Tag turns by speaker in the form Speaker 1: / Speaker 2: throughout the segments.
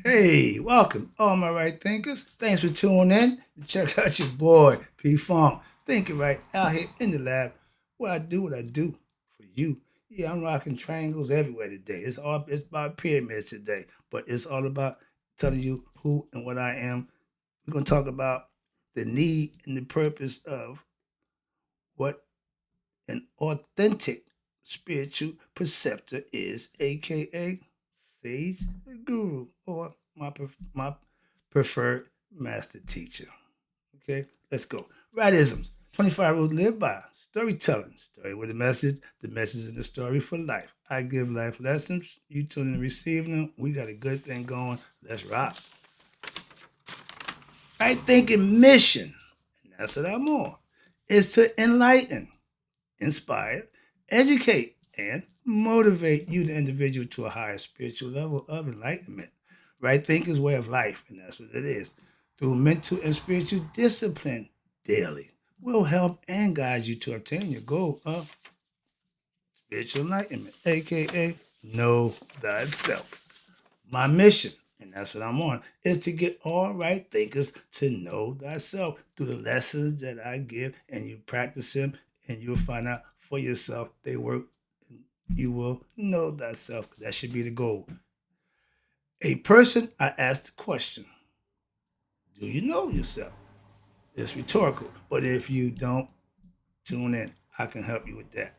Speaker 1: Hey, welcome, all my right thinkers. Thanks for tuning in. Check out your boy, P Funk. Thinking right out here in the lab. What I do for you. Yeah, I'm rocking triangles everywhere today. It's about pyramids today, but it's all about telling you who and what I am. We're gonna talk about the need and the purpose of what an authentic spiritual preceptor is, aka sage, guru, or my preferred master teacher. Okay, let's go. Rightisms. 25 rules to live by. Storytelling. Story with a message. The message in the story for life. I give life lessons. You tune in and receive them. We got a good thing going. Let's rock. Right thinking mission. And that's what I'm on. Is to enlighten, inspire, educate, and motivate you, the individual, to a higher spiritual level of enlightenment. Right thinking's way of life, and that's what it is. Through mental and spiritual discipline daily will help and guide you to obtain your goal of spiritual enlightenment, aka know thyself. My mission, and that's what I'm on, is to get all right thinkers to know thyself through the lessons that I give, and you practice them, and you'll find out for yourself they work. And you will know thyself. That should be the goal. A person, I ask the question, do you know yourself? It's rhetorical, but if you don't, tune in. I can help you with that.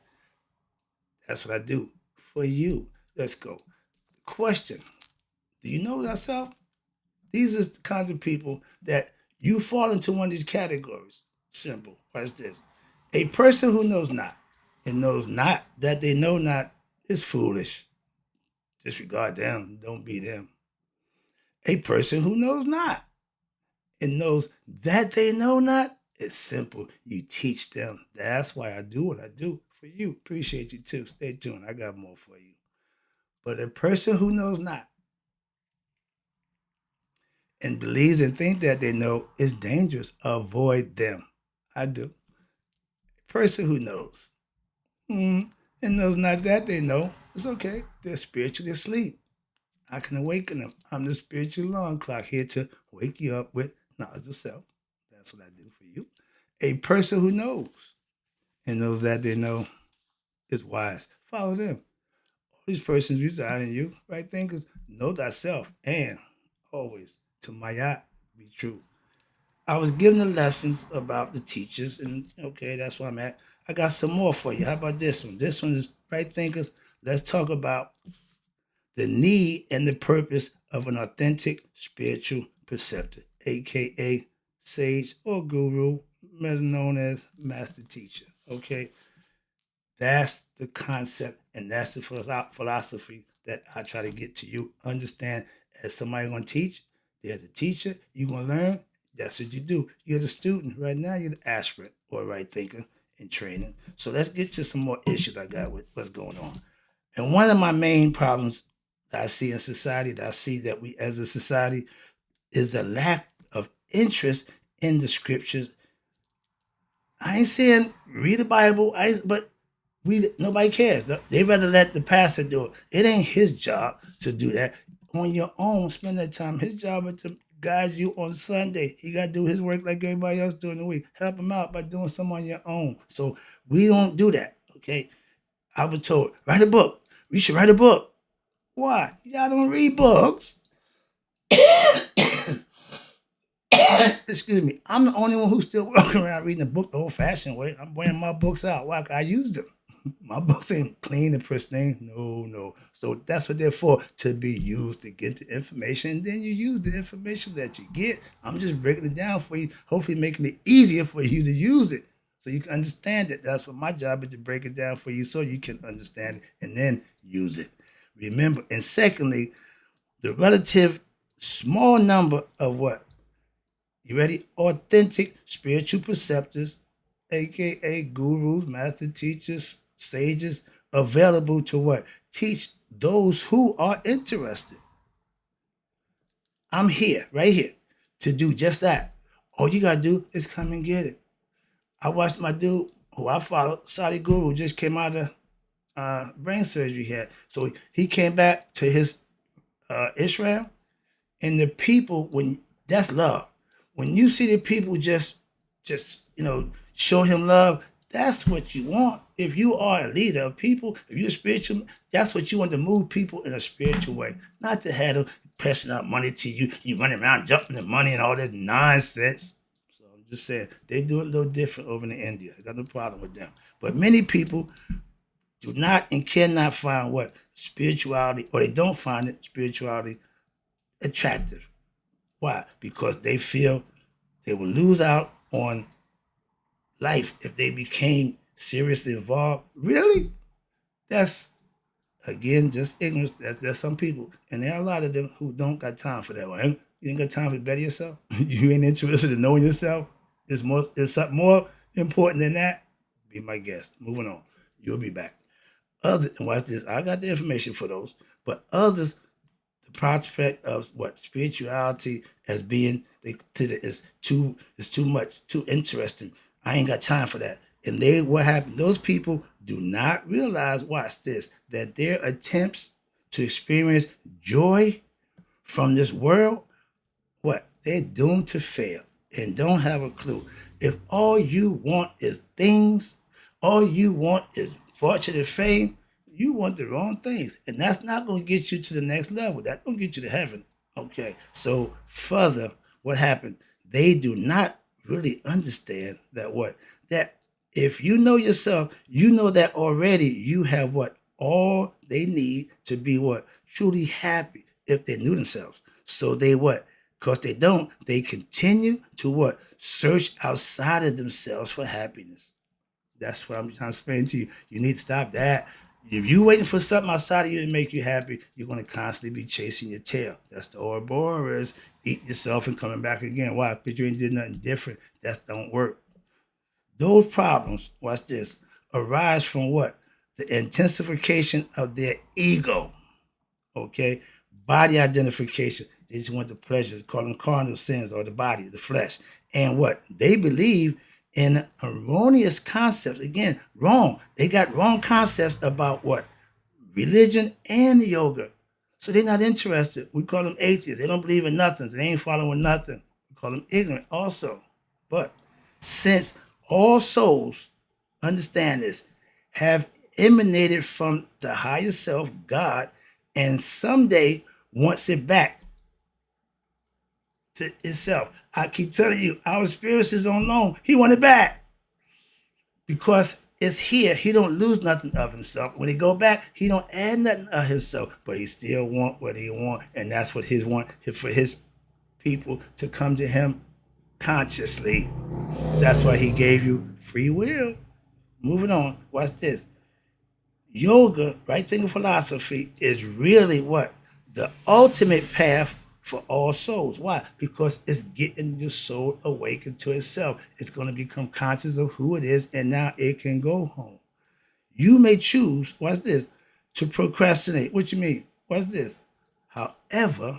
Speaker 1: That's what I do for you. Let's go. Question: do you know thyself? These are the kinds of people that you fall into one of these categories. Simple. Watch this. A person who knows not and knows not that they know not is foolish. Disregard them. Don't be them. A person who knows not and knows that they know not is simple. You teach them. That's why I do what I do for you. Appreciate you too. Stay tuned. I got more for you. But a person who knows not and believes and thinks that they know is dangerous. Avoid them. I do. A person who knows and knows not that they know, it's okay. They're spiritually asleep. I can awaken them. I'm the spiritual alarm clock here to wake you up with knowledge of self. That's what I do for you. A person who knows and knows that they know is wise. Follow them. All these persons reside in you. Right thinkers, know thyself and always to Mayat be true. I was given the lessons about the teachers, and okay, that's where I'm at. I got some more for you. How about this one? This one is right thinkers. Let's talk about the need and the purpose of an authentic spiritual preceptor, aka sage or guru, better known as master teacher. Okay, that's the concept, and that's the philosophy that I try to get to you. Understand, as somebody gonna teach, there's a teacher, you're gonna learn. That's what you do. You're the student. Right now, you're the aspirant or right thinker in training. So let's get to some more issues I got with what's going on. And one of my main problems that I see in society, that I see that we as a society, is the lack of interest in the scriptures. I ain't saying read the Bible, but nobody cares. They rather let the pastor do it. It ain't his job to do that. On your own, spend that time. His job is to guide you on Sunday. He got to do his work like everybody else during the week. Help him out by doing something on your own. So we don't do that. Okay. I was told, write a book. We should write a book. Why? Y'all don't read books. Excuse me. I'm the only one who's still walking around reading a book the old fashioned way. I'm wearing my books out. Why? I use them. My books ain't clean and pristine. No, no. So that's what they're for, to be used to get the information. And then you use the information that you get. I'm just breaking it down for you, hopefully making it easier for you to use it so you can understand it. That's what my job is, to break it down for you so you can understand it and then use it. Remember, and secondly, the relative small number of what? You ready? Authentic spiritual preceptors, aka gurus, master teachers, sages, available to what? Teach those who are interested. I'm here, right here, to do just that. All you gotta do is come and get it. I watched my dude who I follow, Saudi Guru, just came out of brain surgery he had. So he came back to his Israel, And the people, when that's love. When you see the people just show him love, that's what you want. If you are a leader of people, if you're spiritual, that's what you want, to move people in a spiritual way, not to have them pressing out money to you. You running around jumping the money and all that nonsense. So I'm just saying they do it a little different over in India. I got no problem with them. But many people do not and cannot find what spirituality, or they don't find it spirituality attractive. Why? Because they feel they will lose out on life if they became seriously involved. Really? That's, again, just ignorance. There's some people, and there are a lot of them who don't got time for that one. You ain't got time to better yourself. You ain't interested in knowing yourself. There's something more important than that. Be my guest. Moving on. You'll be back. And watch this. I got the information for those, but others, the prospect of what spirituality as being, they consider is too much, too interesting. I ain't got time for that. And what happened? Those people do not realize, watch this, that their attempts to experience joy from this world, what? They're doomed to fail and don't have a clue. If all you want is things, all you want is fortune and fame, you want the wrong things. And that's not going to get you to the next level. That's going to get you to heaven. Okay. So further, what happened? They do not really understand that what? That if you know yourself, you know that already you have what? All they need to be what? Truly happy if they knew themselves. So they what? Because they don't, they continue to what? Search outside of themselves for happiness. That's what I'm trying to explain to you. You need to stop that. If you're waiting for something outside of you to make you happy, you're going to constantly be chasing your tail. That's the Ouroboros, eating yourself and coming back again. Why? Because you ain't did nothing different. That don't work. Those problems, watch this, arise from what? The intensification of their ego. Okay? Body identification. They just want the pleasure. Call them carnal sins, or the body, the flesh. And what? They believe in erroneous concepts. Again, wrong. They got wrong concepts about what? Religion and yoga. So they're not interested. We call them atheists. They don't believe in nothing. So they ain't following nothing. We call them ignorant also. But since all souls, understand this, have emanated from the higher self, God, and someday wants it back to itself. I keep telling you, our spirits is on loan. He want it back because it's here. He don't lose nothing of himself. When he go back, he don't add nothing of himself, but he still want what he want, and that's what his want for his people to come to him consciously. That's why he gave you free will. Moving on, watch this. Yoga, right thinking philosophy, is really what? The ultimate path for all souls. Why? Because it's getting your soul awakened to itself. It's going to become conscious of who it is, and now it can go home. You may choose, watch this, to procrastinate. What you mean? Watch this. However,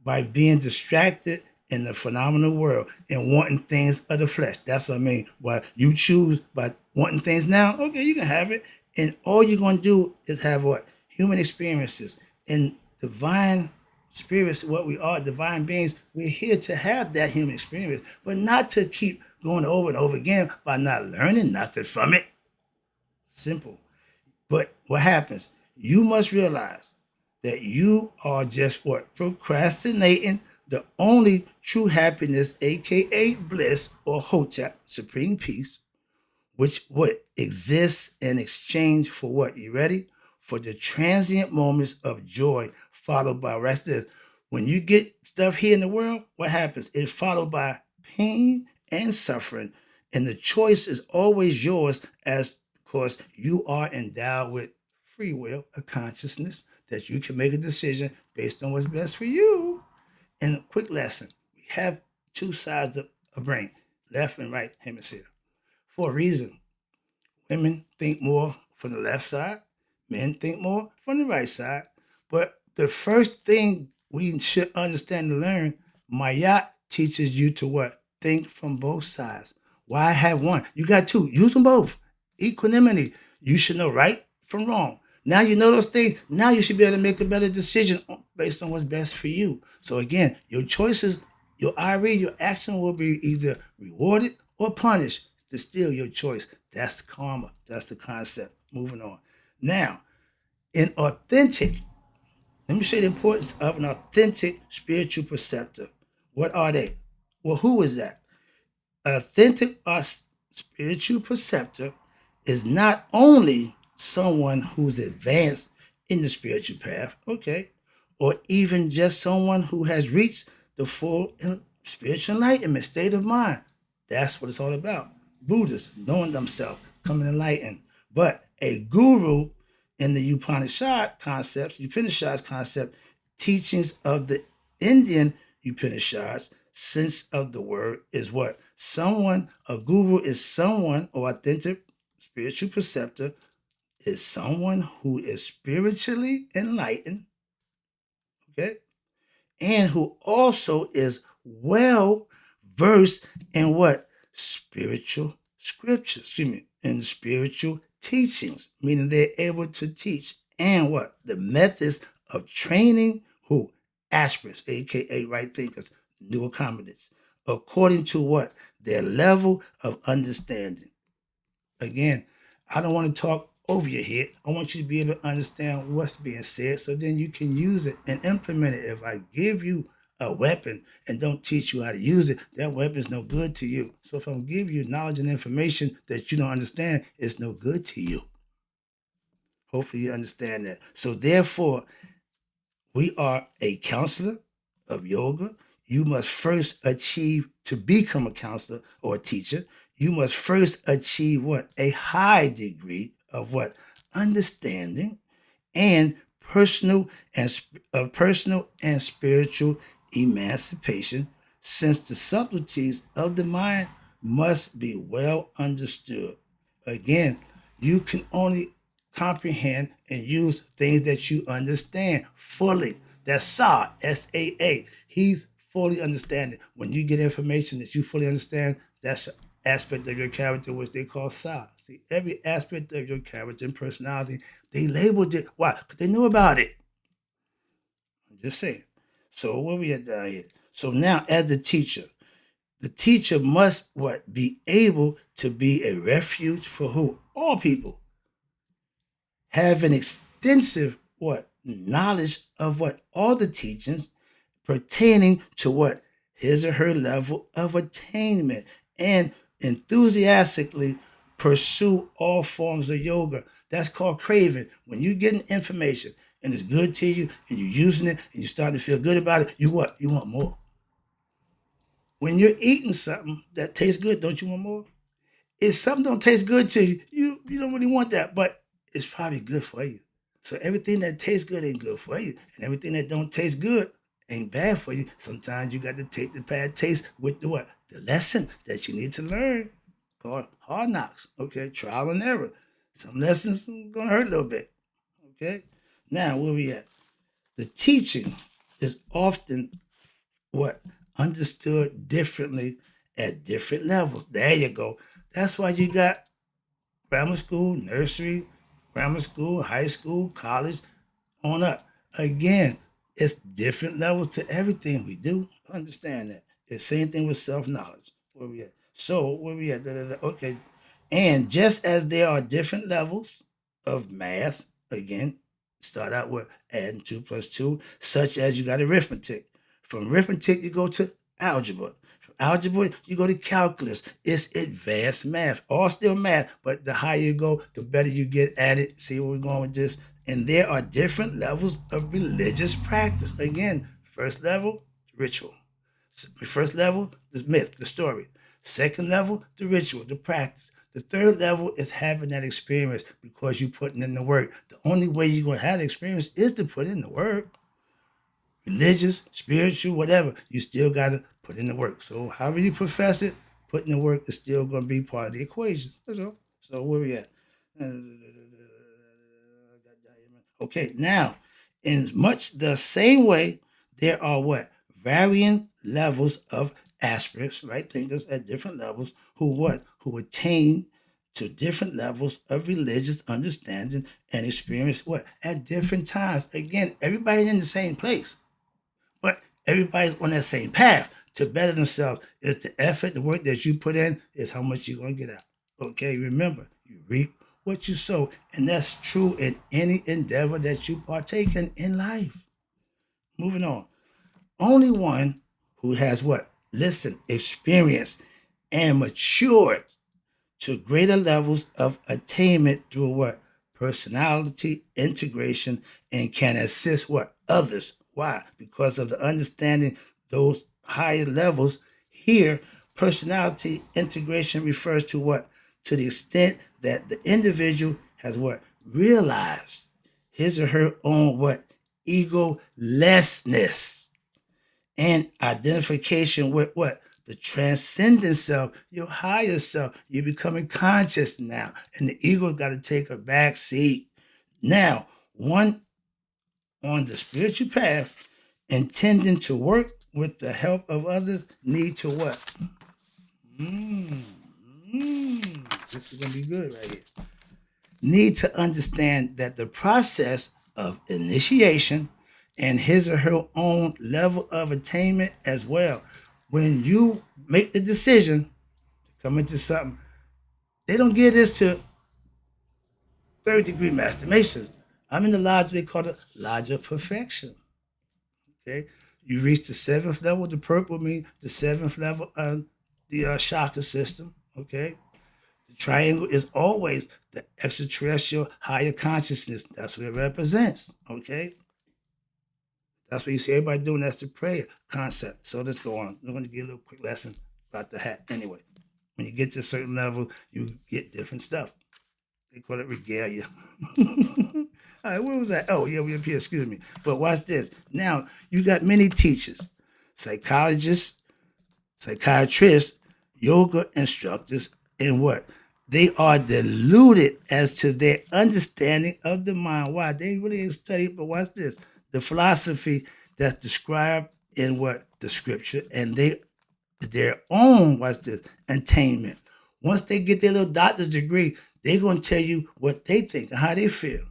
Speaker 1: by being distracted in the phenomenal world and wanting things of the flesh. That's what I mean. Why you choose by wanting things now, okay, you can have it. And all you're going to do is have what? Human experiences. And divine spirits, what we are, divine beings, we're here to have that human experience, but not to keep going over and over again by not learning nothing from it. Simple. But what happens? You must realize that you are just what? Procrastinating the only true happiness, aka bliss or hotep, supreme peace, which what exists in exchange for what? You ready? For the transient moments of joy followed by rest. This. When you get stuff here in the world, what happens? It's followed by pain and suffering. And the choice is always yours, as of course you are endowed with free will, a consciousness that you can make a decision based on what's best for you. And a quick lesson. We have two sides of a brain, left and right hemisphere, for a reason. Women think more from the left side, men think more from the right side. But the first thing we should understand and learn, Maya teaches you to what? Think from both sides. Why have one? You got two. Use them both. Equanimity. You should know right from wrong. Now you know those things. Now you should be able to make a better decision based on what's best for you. So again, your choices, your IRE, your action will be either rewarded or punished. It's still your choice. That's karma. That's the concept. Moving on. Now, in authentic, let me show you the importance of an authentic spiritual preceptor. What are they? Well, who is that? Authentic spiritual preceptor is not only someone who's advanced in the spiritual path, okay, or even just someone who has reached the full spiritual enlightenment state of mind. That's what it's all about. Buddhists knowing themselves, coming enlightened. But a guru in the Upanishads concept, teachings of the Indian Upanishads, sense of the word is what? Someone, a guru is someone, or authentic spiritual preceptor is someone who is spiritually enlightened, okay, and who also is well versed in what? Spiritual scriptures, in spiritual teachings, meaning they're able to teach, and what? The methods of training who? Aspirants, aka right thinkers, new accommodates, according to what? Their level of understanding. Again, I don't want to talk over your head. I want you to be able to understand what's being said so then you can use it and implement it. If I give you a weapon and don't teach you how to use it, that weapon is no good to you. So if I'm giving you knowledge and information that you don't understand, it's no good to you. Hopefully you understand that. So therefore, we are a counselor of yoga. You must first achieve to become a counselor or a teacher. You must first achieve what? A high degree of what? Understanding and personal and spiritual emancipation, since the subtleties of the mind must be well understood. Again, you can only comprehend and use things that you understand fully. That's Sa, S-A-A. He's fully understanding. When you get information that you fully understand, that's an aspect of your character which they call Sa. See, every aspect of your character and personality, they labeled it. Why? Because they knew about it. I'm just saying. So where we at down here? So now, as the teacher must what? Be able to be a refuge for who? All people. Have an extensive what? Knowledge of what? All the teachings pertaining to what? His or her level of attainment, and enthusiastically pursue all forms of yoga. That's called craving. When you're getting information and it's good to you and you're using it and you're starting to feel good about it, you what? You want more. When you're eating something that tastes good, don't you want more? If something don't taste good to you, you don't really want that, but it's probably good for you. So everything that tastes good ain't good for you, and everything that don't taste good ain't bad for you. Sometimes you got to take the bad taste with the what? The lesson that you need to learn, called hard knocks. Okay, trial and error. Some lessons are gonna hurt a little bit. Okay, now where we at? The teaching is often what? Understood differently at different levels. There you go. That's why you got grammar school, nursery, grammar school, high school, college, on up. Again, it's different levels to everything we do. Understand that. It's the same thing with self-knowledge. Where we at? So where we at? Okay. And just as there are different levels of math, again, start out with adding 2 plus 2, such as you got arithmetic. From arithmetic, you go to algebra. From algebra, you go to calculus. It's advanced math, all still math, but the higher you go, the better you get at it. See where we're going with this? And there are different levels of religious practice. Again, first level, ritual. First level, the myth, the story. Second level, the ritual, the practice. The third level is having that experience because you're putting in the work. The only way you're going to have the experience is to put in the work. Religious, spiritual, whatever, you still got to put in the work. So however you profess it, putting the work is still going to be part of the equation. That's all. So where we at? Okay, now, in much the same way, there are what? Varying levels of aspirants, right? Thinkers at different levels who what? Who attain to different levels of religious understanding and experience what? At different times. Again, everybody's in the same place, but everybody's on that same path to better themselves. It's the effort, the work that you put in is how much you're going to get out. Okay, remember, you reap what you sow. And that's true in any endeavor that you partake in life. Moving on. Only one who has what? Listen, experienced and matured to greater levels of attainment through what? Personality integration, and can assist what? Others. Why? Because of the understanding those higher levels. Here, personality integration refers to what? To the extent that the individual has what? Realized his or her own what? Egolessness and identification with what? The transcendent self, your higher self. You're becoming conscious now, and the ego got to take a back seat. Now, one on the spiritual path, intending to work with the help of others, need to what? This is gonna be good right here. Need to understand that the process of initiation and his or her own level of attainment as well. When you make the decision to come into something, they don't give this to third degree master masons. I'm in the lodge, they call it lodge of perfection. Okay. You reach the seventh level, the purple means the seventh level of the chakra system. Okay. The triangle is always the extraterrestrial higher consciousness. That's what it represents. Okay. That's what you see everybody doing. That's the prayer concept. So let's go on. I'm going to give a little quick lesson about the hat. Anyway, when you get to a certain level, you get different stuff. They call it regalia. All right, where was that? Oh, yeah, we're up here. Excuse me. But watch this. Now, you got many teachers, psychologists, psychiatrists, yoga instructors, and what? They are deluded as to their understanding of the mind. Why? They really ain't studied, but watch this. The philosophy that's described in what? The scripture, and their own, watch this, attainment. Once they get their little doctor's degree, they're going to tell you what they think and how they feel.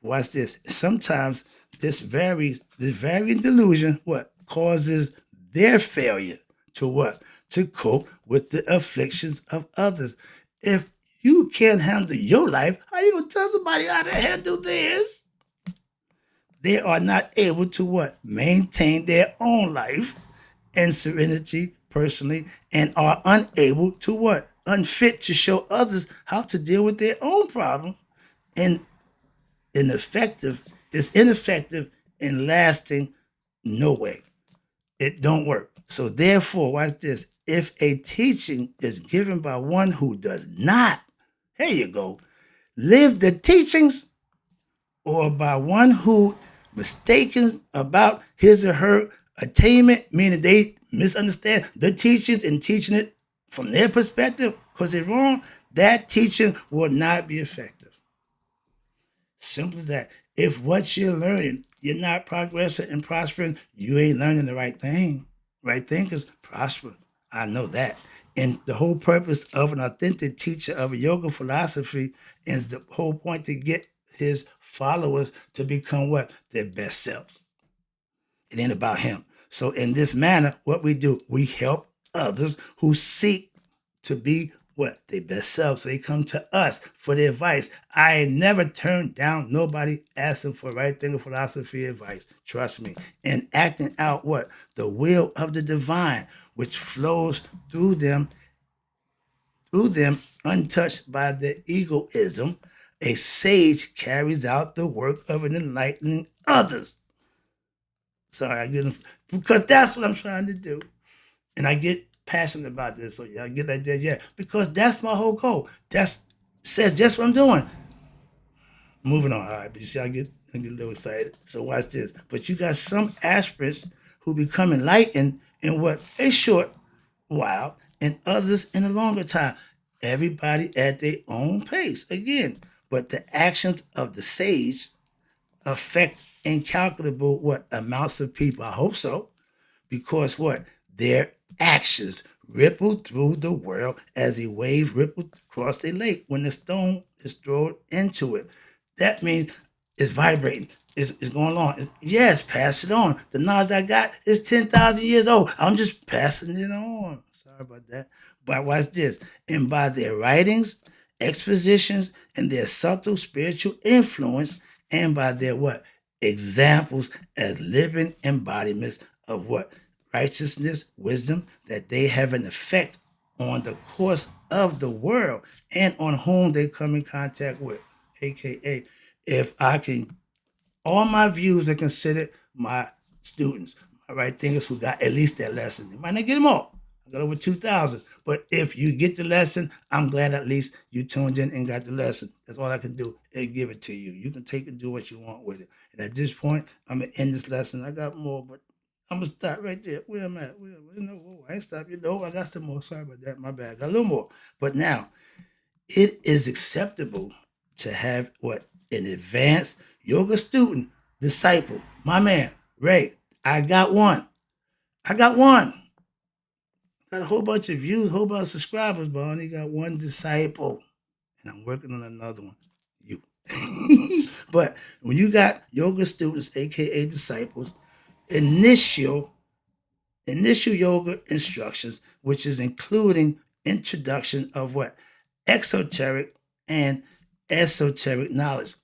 Speaker 1: Watch this. Sometimes this varying delusion, what? Causes their failure to what? To cope with the afflictions of others. If you can't handle your life, how you going to tell somebody how to handle theirs? They are not able to what? Maintain their own life and serenity personally, and are unable to what? Unfit to show others how to deal with their own problems, and ineffective and lasting no way. It don't work. So therefore, watch this. If a teaching is given by one who does not, here you go, live the teachings, or by one who mistaken about his or her attainment, meaning they misunderstand the teachings and teaching it from their perspective because they're wrong, that teaching will not be effective. Simple as that. If what you're learning, you're not progressing and prospering, you ain't learning the right thing. Right thing is prosper. I know that. And the whole purpose of an authentic teacher of a yoga philosophy is the whole point to get his followers to become what? Their best selves. It ain't about him. So in this manner, what we do, we help others who seek to be what? Their best selves. So they come to us for their advice. I ain't never turned down nobody asking for right thing of philosophy advice. Trust me. And acting out what? The will of the divine, which flows through them untouched by their egoism. A sage carries out the work of an enlightening others. Sorry, I get because that's what I'm trying to do. And I get passionate about this. So yeah, I get like that, yeah. Because that's my whole goal. That's says just what I'm doing. Moving on. All right, but you see, I get a little excited. So watch this. But you got some aspirants who become enlightened in what? A short while, and others in a longer time. Everybody at their own pace. Again, but the actions of the sage affect incalculable what amounts of people. I hope so, because what? Their actions ripple through the world as a wave rippled across a lake when the stone is thrown into it. That means it's vibrating. It's going on. Yes, pass it on. The knowledge I got is 10,000 years old. I'm just passing it on. Sorry about that. But watch this. And by their writings, expositions, and their subtle spiritual influence, and by their what? Examples as living embodiments of what? Righteousness, wisdom, that they have an effect on the course of the world and on whom they come in contact with. AKA, if I can, all my views are considered my students, my right thinkers who got at least that lesson. They might not get them all. I got over 2,000. But if you get the lesson, I'm glad at least you tuned in and got the lesson. That's all I can do is give it to you. You can take and do what you want with it. And at this point, I'm going to end this lesson. I got more, but I'm going to stop right there. Where am I at? I ain't stop. I got some more. Sorry about that. My bad. I got a little more. But now, it is acceptable to have what? An advanced yoga student, disciple. My man, Ray, I got one. I got one. Got a whole bunch of views, a whole bunch of subscribers, but I only got one disciple. And I'm working on another one. You. But when you got yoga students, aka disciples, initial yoga instructions, which is including introduction of what? Exoteric and esoteric knowledge.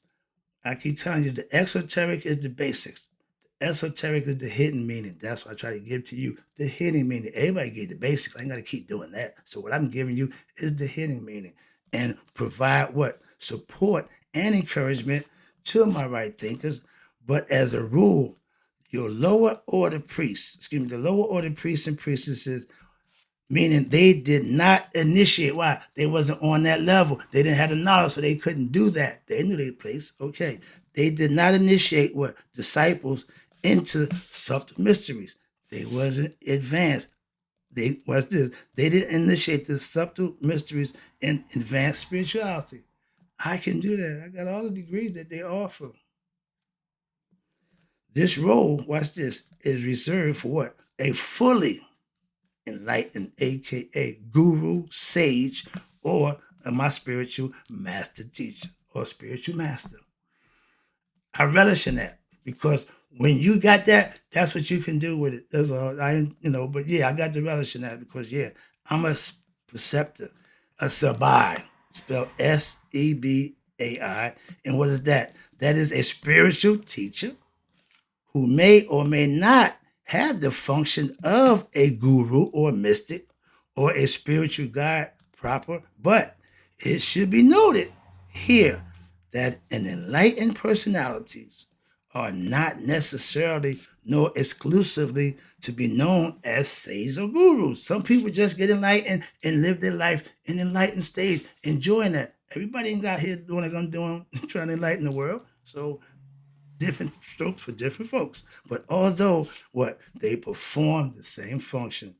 Speaker 1: I keep telling you, the exoteric is the basics. The esoteric is the hidden meaning. That's what I try to give to you. The hidden meaning. Everybody gave the basics. I ain't got to keep doing that. So what I'm giving you is the hidden meaning and provide what? Support and encouragement to my right thinkers. But as a rule, your lower order priests, the lower order priests and priestesses, meaning they did not initiate. Why? They wasn't on that level. They didn't have the knowledge, so they couldn't do that. They knew their place. Okay. They did not initiate what? Disciples into subtle mysteries. They wasn't advanced. Watch this. They didn't initiate the subtle mysteries in advanced spirituality. I can do that. I got all the degrees that they offer. This role, watch this, is reserved for what? A fully enlightened, aka guru, sage, or my spiritual master teacher or spiritual master. I relish in that because when you got that, that's what you can do with it. That's all but yeah, I got the relish in that because yeah, I'm a preceptor, a sabai, spelled Sebai. And what is that? That is a spiritual teacher who may or may not have the function of a guru or mystic or a spiritual guide proper, but it should be noted here that an enlightened personalities are not necessarily nor exclusively to be known as sages or gurus. Some people just get enlightened and live their life in enlightened stage, enjoying that. Everybody ain't got here doing like I'm doing, trying to enlighten the world. So different strokes for different folks. But although what they perform the same function,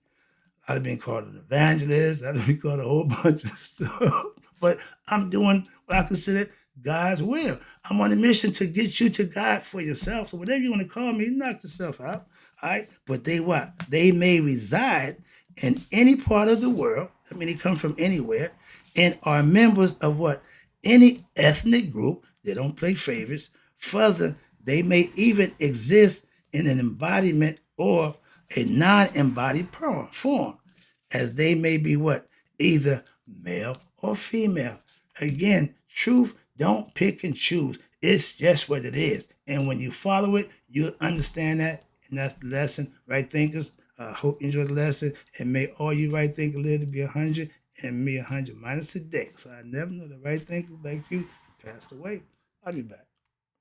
Speaker 1: I've been called an evangelist, I've been called a whole bunch of stuff. But I'm doing what I consider God's will. I'm on a mission to get you to God for yourself. So whatever you want to call me, knock yourself out. All right. But they what? They may reside in any part of the world. I mean, they come from anywhere and are members of what? Any ethnic group. They don't play favorites. Further, they may even exist in an embodiment or a non-embodied form, as they may be what? Either male or female. Again, truth, don't pick and choose. It's just what it is. And when you follow it, you'll understand that. And that's the lesson, right thinkers. I hope you enjoyed the lesson. And may all you right thinkers live to be 100 and me 100 minus a day. So I never know the right thinkers like you passed away. I'll be back.